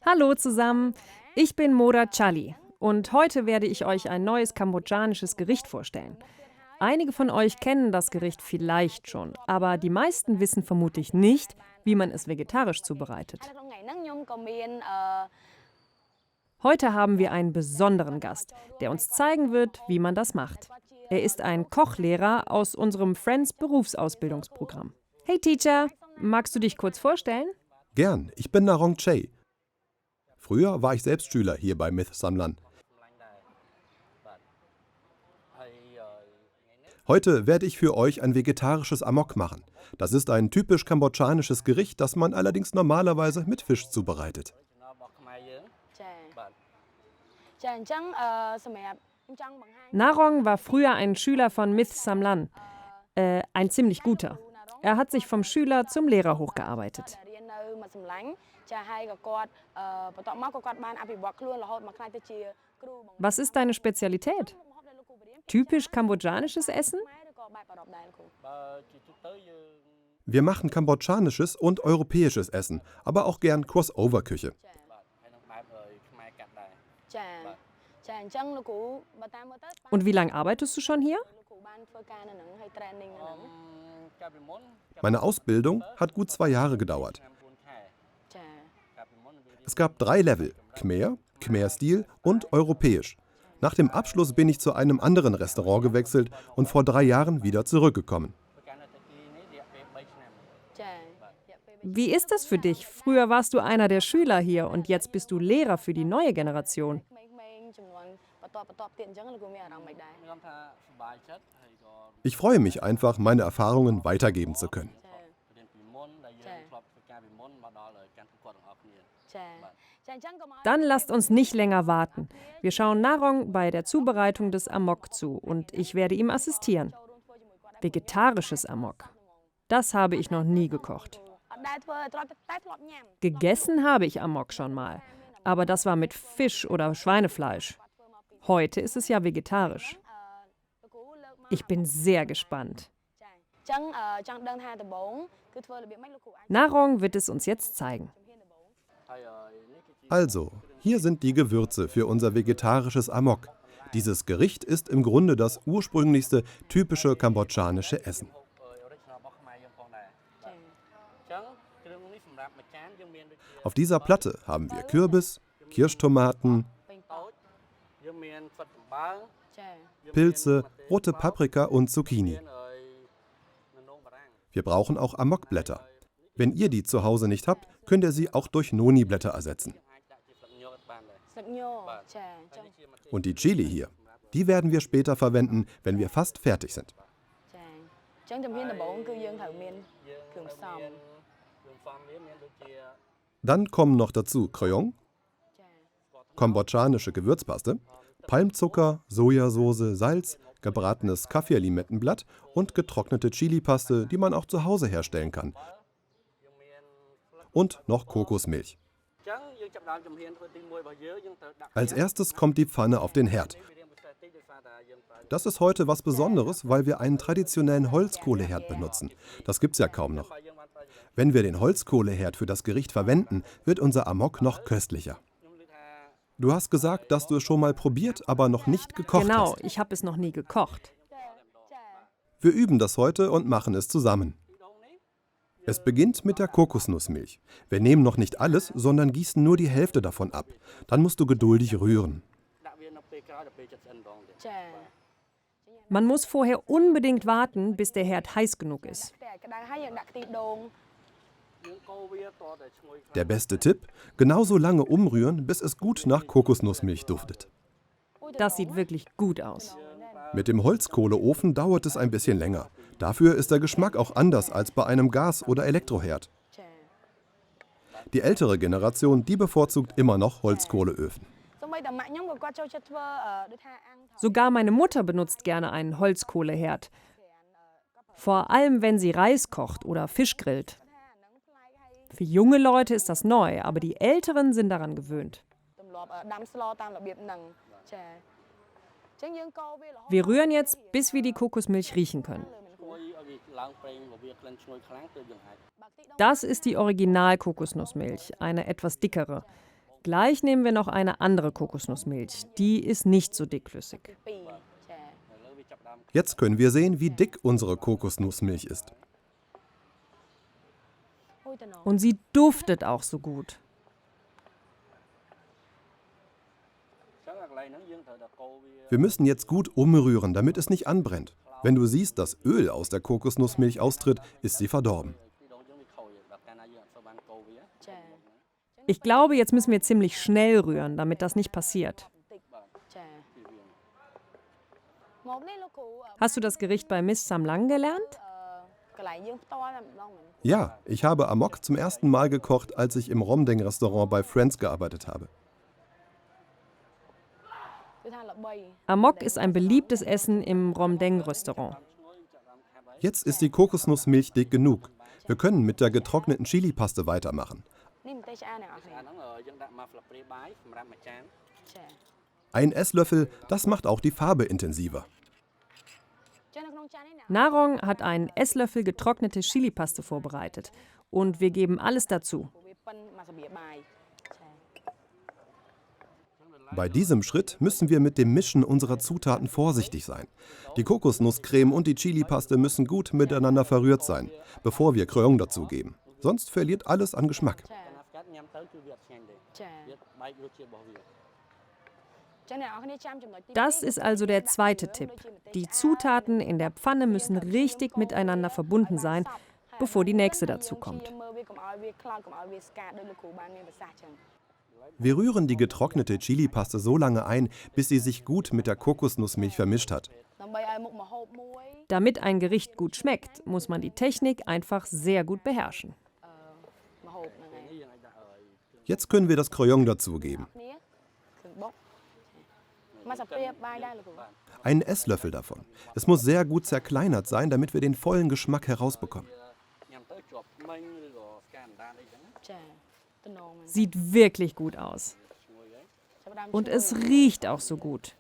Hallo zusammen, ich bin Moda Chali und heute werde ich euch ein neues kambodschanisches Gericht vorstellen. Einige von euch kennen das Gericht vielleicht schon, aber die meisten wissen vermutlich nicht, wie man es vegetarisch zubereitet. Heute haben wir einen besonderen Gast, der uns zeigen wird, wie man das macht. Er ist ein Kochlehrer aus unserem Friends Berufsausbildungsprogramm. Hey Teacher, magst du dich kurz vorstellen? Gern, ich bin Narong Chey. Früher war ich selbst Schüler hier bei Myth Samlan. Heute werde ich für euch ein vegetarisches Amok machen. Das ist ein typisch kambodschanisches Gericht, das man allerdings normalerweise mit Fisch zubereitet. Narong war früher ein Schüler von Myth Samlan, ein ziemlich guter. Er hat sich vom Schüler zum Lehrer hochgearbeitet. Was ist deine Spezialität? Typisch kambodschanisches Essen? Wir machen kambodschanisches und europäisches Essen, aber auch gern Crossover-Küche. Und wie lange arbeitest du schon hier? Meine Ausbildung hat gut 2 Jahre gedauert. Es gab 3 Level: Khmer, Khmer-Stil und Europäisch. Nach dem Abschluss bin ich zu einem anderen Restaurant gewechselt und vor 3 Jahren wieder zurückgekommen. Wie ist das für dich? Früher warst du einer der Schüler hier und jetzt bist du Lehrer für die neue Generation. Ich freue mich einfach, meine Erfahrungen weitergeben zu können. Dann lasst uns nicht länger warten. Wir schauen Narong bei der Zubereitung des Amok zu und ich werde ihm assistieren. Vegetarisches Amok. Das habe ich noch nie gekocht. Gegessen habe ich Amok schon mal, aber das war mit Fisch oder Schweinefleisch. Heute ist es ja vegetarisch. Ich bin sehr gespannt. Narong wird es uns jetzt zeigen. Also, hier sind die Gewürze für unser vegetarisches Amok. Dieses Gericht ist im Grunde das ursprünglichste, typische kambodschanische Essen. Auf dieser Platte haben wir Kürbis, Kirschtomaten, Pilze, rote Paprika und Zucchini. Wir brauchen auch Amokblätter. Wenn ihr die zu Hause nicht habt, könnt ihr sie auch durch Noni-Blätter ersetzen. Und die Chili hier, die werden wir später verwenden, wenn wir fast fertig sind. Dann kommen noch dazu Kröong, kambodschanische Gewürzpaste, Palmzucker, Sojasauce, Salz, gebratenes Kaffir-Limettenblatt und getrocknete Chilipaste, die man auch zu Hause herstellen kann. Und noch Kokosmilch. Als erstes kommt die Pfanne auf den Herd. Das ist heute was Besonderes, weil wir einen traditionellen Holzkohleherd benutzen. Das gibt's ja kaum noch. Wenn wir den Holzkohleherd für das Gericht verwenden, wird unser Amok noch köstlicher. Du hast gesagt, dass du es schon mal probiert, aber noch nicht gekocht hast. Genau, ich habe es noch nie gekocht. Wir üben das heute und machen es zusammen. Es beginnt mit der Kokosnussmilch. Wir nehmen noch nicht alles, sondern gießen nur die Hälfte davon ab. Dann musst du geduldig rühren. Man muss vorher unbedingt warten, bis der Herd heiß genug ist. Der beste Tipp: genauso lange umrühren, bis es gut nach Kokosnussmilch duftet. Das sieht wirklich gut aus. Mit dem Holzkohleofen dauert es ein bisschen länger. Dafür ist der Geschmack auch anders als bei einem Gas- oder Elektroherd. Die ältere Generation, die bevorzugt immer noch Holzkohleöfen. Sogar meine Mutter benutzt gerne einen Holzkohleherd. Vor allem, wenn sie Reis kocht oder Fisch grillt. Für junge Leute ist das neu, aber die Älteren sind daran gewöhnt. Wir rühren jetzt, bis wir die Kokosmilch riechen können. Das ist die Original-Kokosnussmilch, eine etwas dickere. Gleich nehmen wir noch eine andere Kokosnussmilch. Die ist nicht so dickflüssig. Jetzt können wir sehen, wie dick unsere Kokosnussmilch ist. Und sie duftet auch so gut. Wir müssen jetzt gut umrühren, damit es nicht anbrennt. Wenn du siehst, dass Öl aus der Kokosnussmilch austritt, ist sie verdorben. Ich glaube, jetzt müssen wir ziemlich schnell rühren, damit das nicht passiert. Hast du das Gericht bei Miss Samlang gelernt? Ja, ich habe Amok zum ersten Mal gekocht, als ich im Romdeng-Restaurant bei Friends gearbeitet habe. Amok ist ein beliebtes Essen im Romdeng-Restaurant. Jetzt ist die Kokosnussmilch dick genug. Wir können mit der getrockneten Chilipaste weitermachen. Ein Esslöffel, das macht auch die Farbe intensiver. Narong hat einen Esslöffel getrocknete Chilipaste vorbereitet. Und wir geben alles dazu. Bei diesem Schritt müssen wir mit dem Mischen unserer Zutaten vorsichtig sein. Die Kokosnusscreme und die Chilipaste müssen gut miteinander verrührt sein, bevor wir Croyong dazugeben. Sonst verliert alles an Geschmack. Das ist also der zweite Tipp. Die Zutaten in der Pfanne müssen richtig miteinander verbunden sein, bevor die nächste dazu kommt. Wir rühren die getrocknete Chilipaste so lange ein, bis sie sich gut mit der Kokosnussmilch vermischt hat. Damit ein Gericht gut schmeckt, muss man die Technik einfach sehr gut beherrschen. Jetzt können wir das Croyong dazugeben. Einen Esslöffel davon. Es muss sehr gut zerkleinert sein, damit wir den vollen Geschmack herausbekommen. Sieht wirklich gut aus. Und es riecht auch so gut.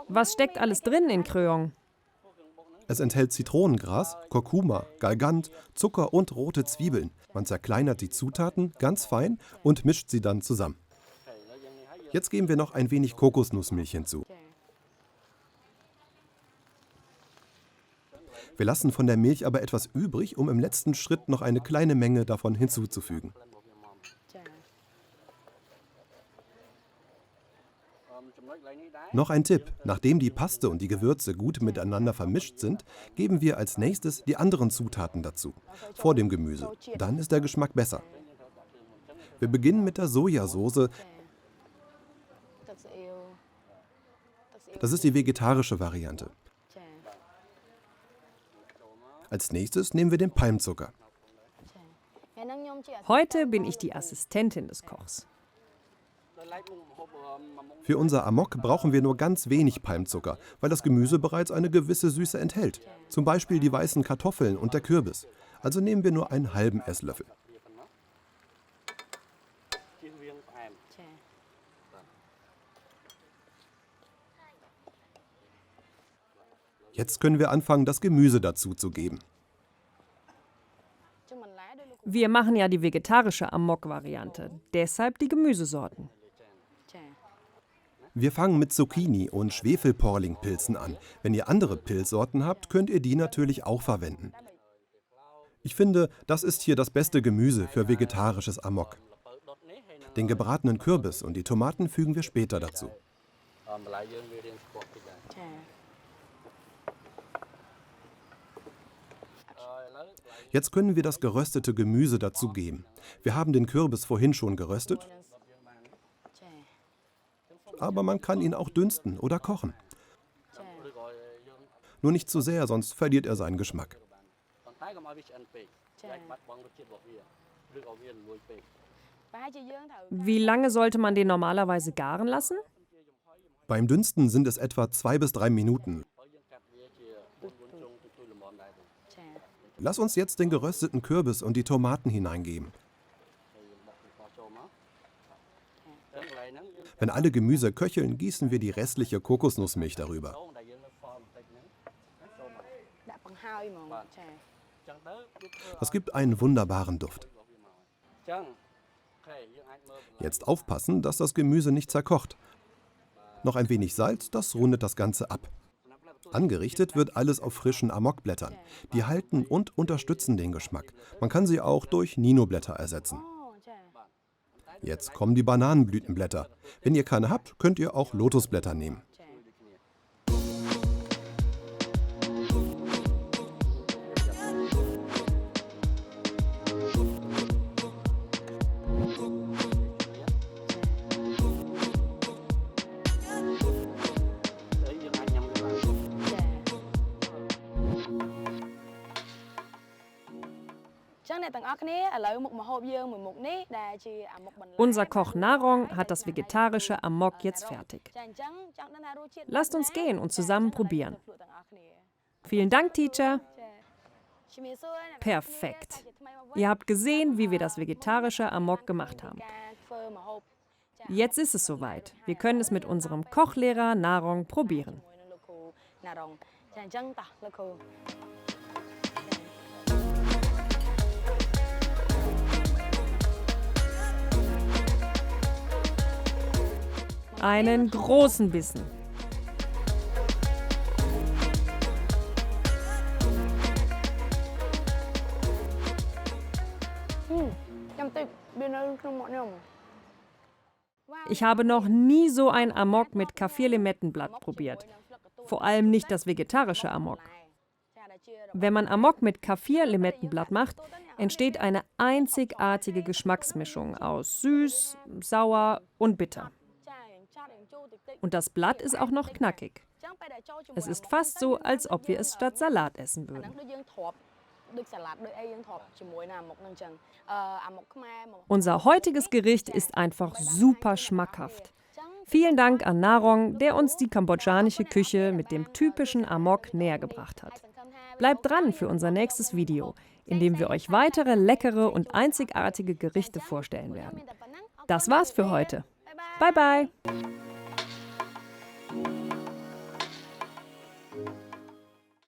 Was steckt alles drin in Croyong? Es enthält Zitronengras, Kurkuma, Galgant, Zucker und rote Zwiebeln. Man zerkleinert die Zutaten ganz fein und mischt sie dann zusammen. Jetzt geben wir noch ein wenig Kokosnussmilch hinzu. Wir lassen von der Milch aber etwas übrig, um im letzten Schritt noch eine kleine Menge davon hinzuzufügen. Noch ein Tipp: Nachdem die Paste und die Gewürze gut miteinander vermischt sind, geben wir als nächstes die anderen Zutaten dazu, vor dem Gemüse. Dann ist der Geschmack besser. Wir beginnen mit der Sojasauce. Das ist die vegetarische Variante. Als nächstes nehmen wir den Palmzucker. Heute bin ich die Assistentin des Kochs. Für unser Amok brauchen wir nur ganz wenig Palmzucker, weil das Gemüse bereits eine gewisse Süße enthält. Zum Beispiel die weißen Kartoffeln und der Kürbis. Also nehmen wir nur einen halben Esslöffel. Jetzt können wir anfangen, das Gemüse dazu zu geben. Wir machen ja die vegetarische Amok-Variante, deshalb die Gemüsesorten. Wir fangen mit Zucchini und Schwefelporlingpilzen an. Wenn ihr andere Pilzsorten habt, könnt ihr die natürlich auch verwenden. Ich finde, das ist hier das beste Gemüse für vegetarisches Amok. Den gebratenen Kürbis und die Tomaten fügen wir später dazu. Jetzt können wir das geröstete Gemüse dazugeben. Wir haben den Kürbis vorhin schon geröstet, aber man kann ihn auch dünsten oder kochen. Nur nicht zu sehr, sonst verliert er seinen Geschmack. Wie lange sollte man den normalerweise garen lassen? Beim Dünsten sind es etwa 2 bis 3 Minuten. Lass uns jetzt den gerösteten Kürbis und die Tomaten hineingeben. Wenn alle Gemüse köcheln, gießen wir die restliche Kokosnussmilch darüber. Das gibt einen wunderbaren Duft. Jetzt aufpassen, dass das Gemüse nicht zerkocht. Noch ein wenig Salz, das rundet das Ganze ab. Angerichtet wird alles auf frischen Amokblättern. Die halten und unterstützen den Geschmack. Man kann sie auch durch Ninoblätter ersetzen. Jetzt kommen die Bananenblütenblätter. Wenn ihr keine habt, könnt ihr auch Lotusblätter nehmen. Unser Koch Narong hat das vegetarische Amok jetzt fertig. Lasst uns gehen und zusammen probieren. Vielen Dank, Teacher. Perfekt. Ihr habt gesehen, wie wir das vegetarische Amok gemacht haben. Jetzt ist es soweit. Wir können es mit unserem Kochlehrer Narong probieren. Einen großen Bissen. Ich habe noch nie so ein Amok mit Kaffir-Limettenblatt probiert. Vor allem nicht das vegetarische Amok. Wenn man Amok mit Kaffir-Limettenblatt macht, entsteht eine einzigartige Geschmacksmischung aus süß, sauer und bitter. Und das Blatt ist auch noch knackig. Es ist fast so, als ob wir es statt Salat essen würden. Unser heutiges Gericht ist einfach super schmackhaft. Vielen Dank an Narong, der uns die kambodschanische Küche mit dem typischen Amok näher gebracht hat. Bleibt dran für unser nächstes Video, in dem wir euch weitere leckere und einzigartige Gerichte vorstellen werden. Das war's für heute. Bye bye!